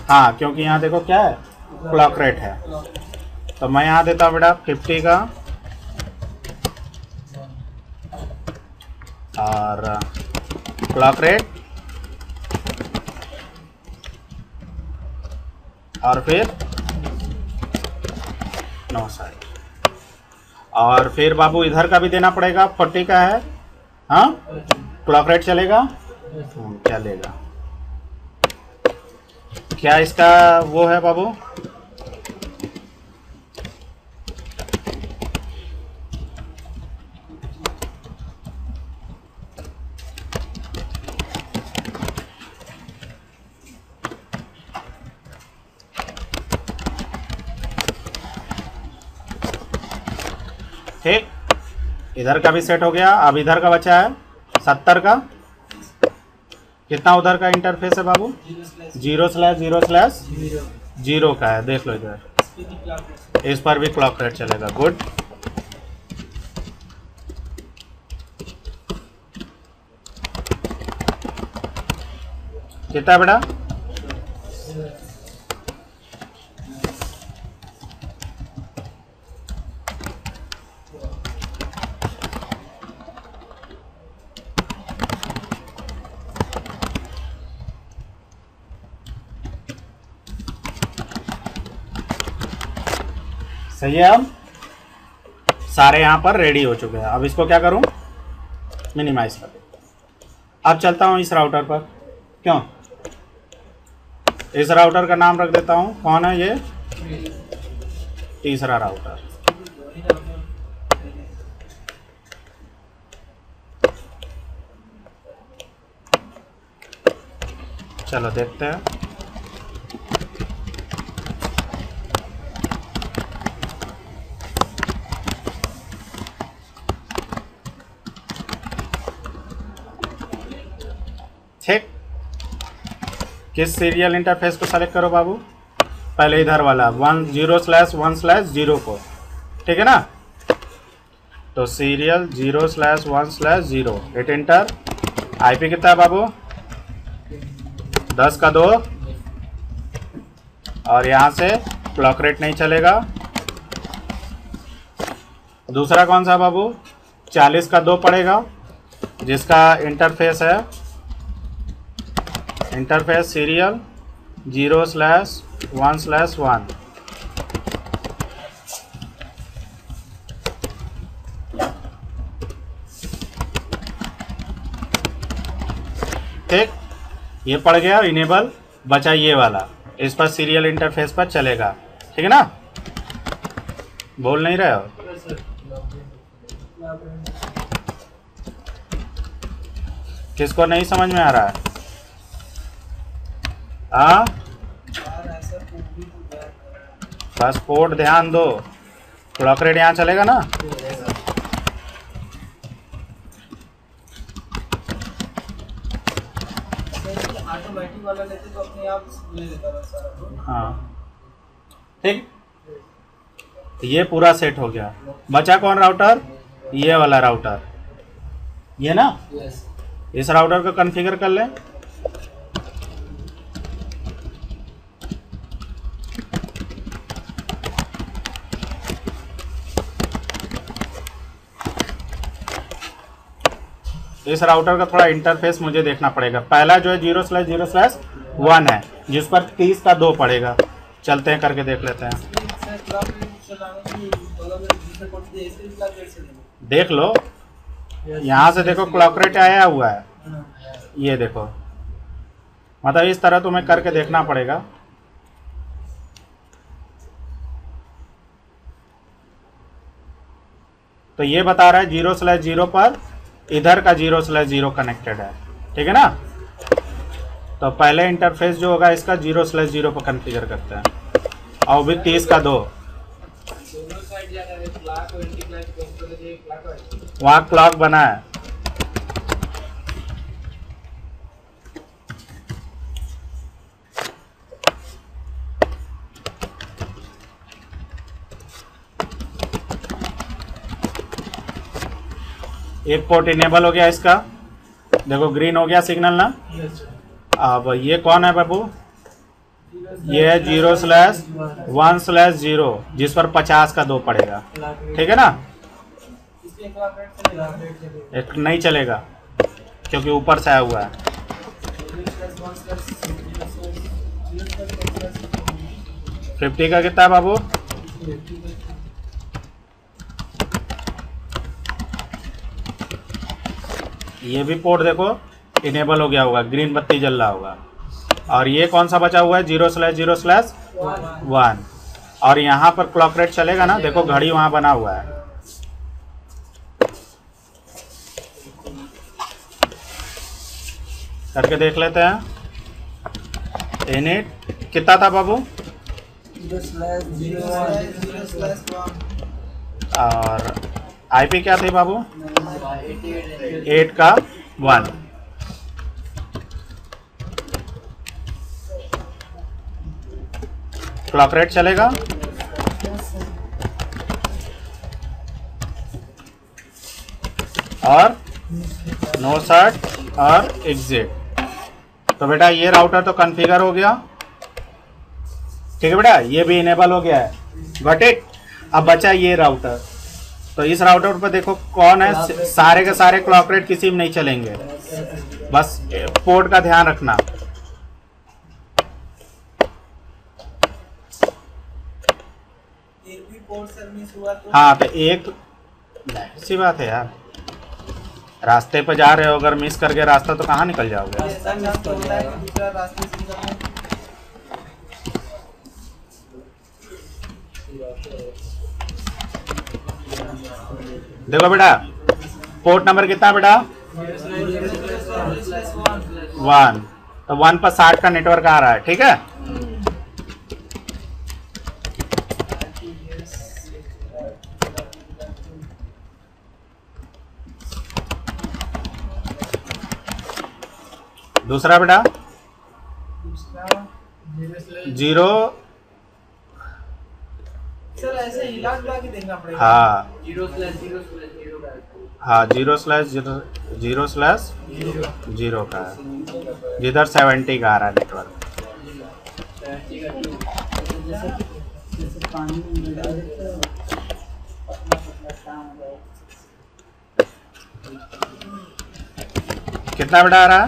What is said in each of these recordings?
हाँ, क्योंकि यहाँ देखो क्या है, क्लॉक रेट है। तो मैं यहाँ देता हूँ बेटा 50 का और क्लॉक रेट और फिर 9 साइड। और फिर बाबू इधर का भी देना पड़ेगा, 40 का है। हाँ, क्लॉक रेट चलेगा, चलेगा। क्या इसका वो है बाबू? ठीक, इधर का भी सेट हो गया। अब इधर का बचा है 70 का। कितना उधर का इंटरफेस है बाबू? 0/0/0 का है, देख लो इधर। इस पर भी क्लॉक रेट चलेगा। गुड। कितना बेटा? सही है। अब सारे यहाँ पर रेडी हो चुके हैं। अब इसको क्या करूँ? मिनिमाइज कर दूँ। अब चलता हूँ इस राउटर पर। क्यों? इस राउटर का नाम रख देता हूँ, कौन है ये? तीसरा राउटर। चलो देखते हैं। ठीक, किस सीरियल इंटरफेस को सेलेक्ट करो बाबू? पहले इधर वाला 10/1/0 को, ठीक है ना? तो सीरियल 0/1/0 हिट इंटर। आईपी कितना है बाबू? 10 का 2। और यहाँ से क्लॉक रेट नहीं चलेगा। दूसरा कौन सा बाबू? 40 का 2 पड़ेगा, जिसका इंटरफेस है इंटरफेस सीरियल 0/1/1। ठीक, ये पड़ गया इनेबल। बचा ये वाला, इस पर सीरियल इंटरफेस पर चलेगा। ठीक है ना? बोल नहीं रहे हो? किसको नहीं समझ में आ रहा है? हाँ, बस पोर्ट ध्यान दो। क्लॉक रेट यहाँ चलेगा ना? हाँ, ठीक, ये पूरा सेट हो गया। बचा कौन राउटर? ये वाला राउटर, ये ना? इस राउटर को कॉन्फ़िगर कर लें। इस राउटर का थोड़ा इंटरफेस मुझे देखना पड़ेगा। पहला जो है 0/0/1 है, जिस पर 30 का 2 पड़ेगा। चलते हैं, करके देख लेते हैं। देख लो, यहाँ से देखो क्लॉक रेट आया हुआ है। ये देखो, मतलब इस तरह तुम्हें करके देखना पड़ेगा। तो ये बता रहा है 0/0 पर इधर का 0/0 कनेक्टेड है। ठीक है ना? तो पहले इंटरफेस जो होगा इसका 0/0 पर कॉन्फ़िगर करते हैं, और भी 30 का 2। वहाँ क्लॉक बना है। एक पोर्ट इनेबल हो गया इसका, देखो ग्रीन हो गया सिग्नल ना। अब ये कौन है बाबू? ये है 0/1/0 जिस पर 50 का 2 पड़ेगा, ठीक है ना। एक नहीं चलेगा क्योंकि ऊपर से आया हुआ है। 50 का कितना है बाबू? ये भी पोर्ट देखो इनेबल हो गया होगा, ग्रीन बत्ती जल रहा होगा। और ये कौन सा बचा हुआ है? 0/0/1। और यहाँ पर क्लॉक रेट चलेगा ना, देखो घड़ी वहां बना हुआ है। करके देख लेते हैं। इनिट कितना था बाबू? 0/0/1। और आईपी क्या थी बाबू? 8 का 1। क्लॉक रेट चलेगा। और नो सर्ट और एग्जिट। तो बेटा ये राउटर तो कॉन्फ़िगर हो गया, ठीक है बेटा, ये भी इनेबल हो गया है। Got it. अब बचा ये राउटर। तो इस राउटर पर देखो कौन है, सारे के सारे क्लॉक रेट किसी में नहीं चलेंगे, बस पोर्ट का ध्यान रखना। हाँ तो एक ऐसी बात है यार, रास्ते पे जा रहे हो, अगर मिस करके रास्ता तो कहाँ निकल जाओगे। देखो बेटा पोर्ट नंबर कितना बेटा? 1। तो 1 पर 60 का नेटवर्क आ रहा है, ठीक है। दूसरा बेटा 0। सर ऐसे हिला डुला के देखना पड़ेगा। हाँ 0/0/0 का। हाँ 0/0/0 का है, जिधर 70 का आ रहा है नेटवर्क। कितना बेटा आ रहा है?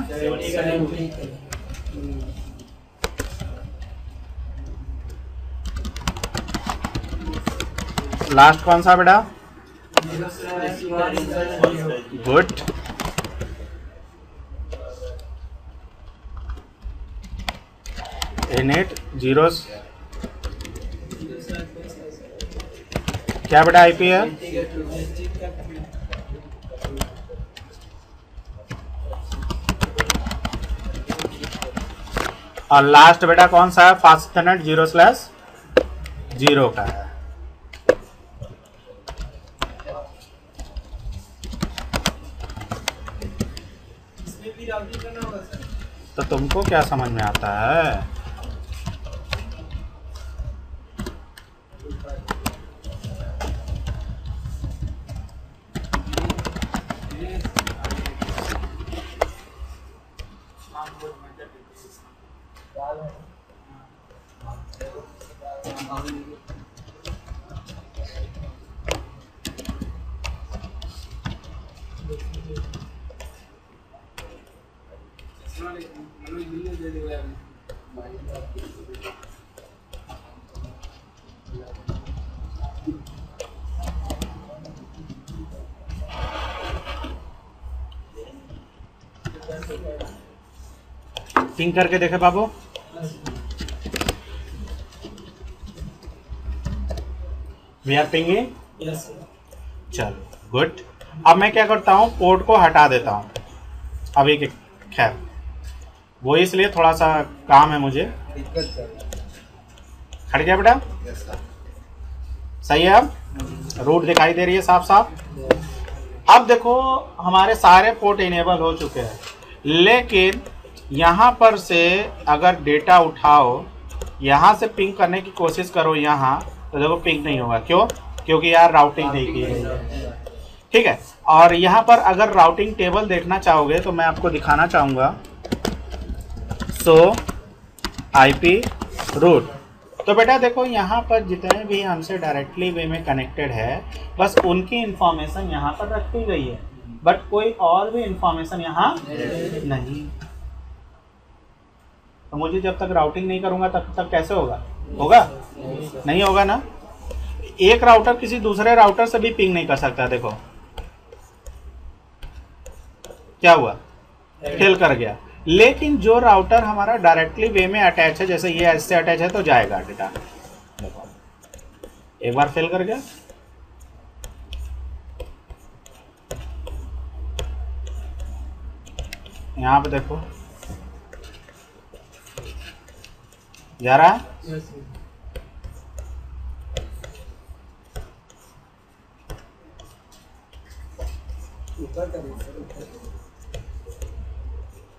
लास्ट कौन सा बेटा? गुड। इनिट 0। क्या बेटा आईपी है? और लास्ट बेटा कौन सा है? फास्ट इथरनेट 0/0 का है। तो तुमको क्या समझ में आता है? पिंग करके देखे बाबू। We are pinging. चलो गुड। अब मैं क्या करता हूँ, पोर्ट को हटा देता हूँ अभी के, खैर वो इसलिए थोड़ा सा काम है मुझे। हट गया बेटा? सही है। अब रूट दिखाई दे रही है साफ साफ। अब देखो हमारे सारे पोर्ट इनेबल हो चुके हैं, लेकिन यहाँ पर से अगर डेटा उठाओ, यहाँ से पिंग करने की कोशिश करो यहाँ, तो देखो पिंग नहीं होगा। क्यों? क्योंकि यार राउटिंग नहीं की गई है, ठीक है। और यहाँ पर अगर राउटिंग टेबल देखना चाहोगे तो मैं आपको दिखाना चाहूँगा। सो IP रूट। तो बेटा देखो यहाँ पर जितने भी हमसे डायरेक्टली वे में कनेक्टेड है बस उनकी इंफॉर्मेशन यहाँ पर रखी गई है, बट कोई और भी इंफॉर्मेशन यहाँ नहीं। तो मुझे जब तक राउटिंग नहीं करूँगा तब तक कैसे होगा? होगा नहीं होगा ना। एक राउटर किसी दूसरे राउटर से भी पिंग नहीं कर सकता। देखो क्या हुआ, फेल कर गया। लेकिन जो राउटर हमारा डायरेक्टली वे में अटैच है, जैसे ये ऐसे अटैच है तो जाएगा डेटा। देखो एक बार फेल कर गया, यहाँ पे देखो जा रहा है।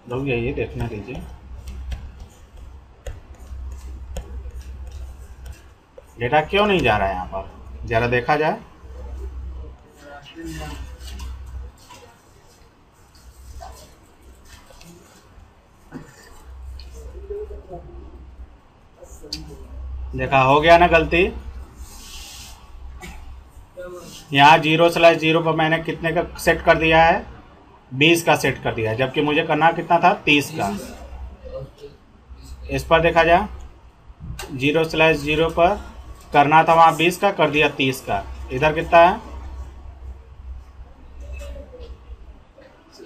लोग यही देखने दीजिए, डेटा क्यों नहीं जा रहा है यहाँ पर, जरा देखा जाए। देखा हो गया ना गलती। यहाँ 0/0 पर मैंने कितने का सेट कर दिया है? 20 का सेट कर दिया है, जबकि मुझे करना कितना था? 30 का। इस पर देखा जाए 0/0 पर करना था वहाँ 20 का, कर दिया 30 का। इधर कितना है?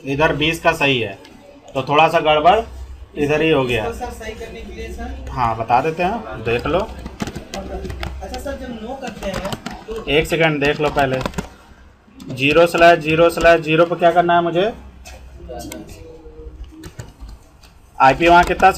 इधर 20 का सही है, तो थोड़ा सा गड़बड़ इधर ही हो गया। तो सर सही करने के लिए सर हाँ बता देते हैं, देख लो। अच्छा सर जब नो करते हैं तो एक सेकंड देख लो पहले। 0/0/0 पर क्या करना है मुझे? IP वहाँ कितना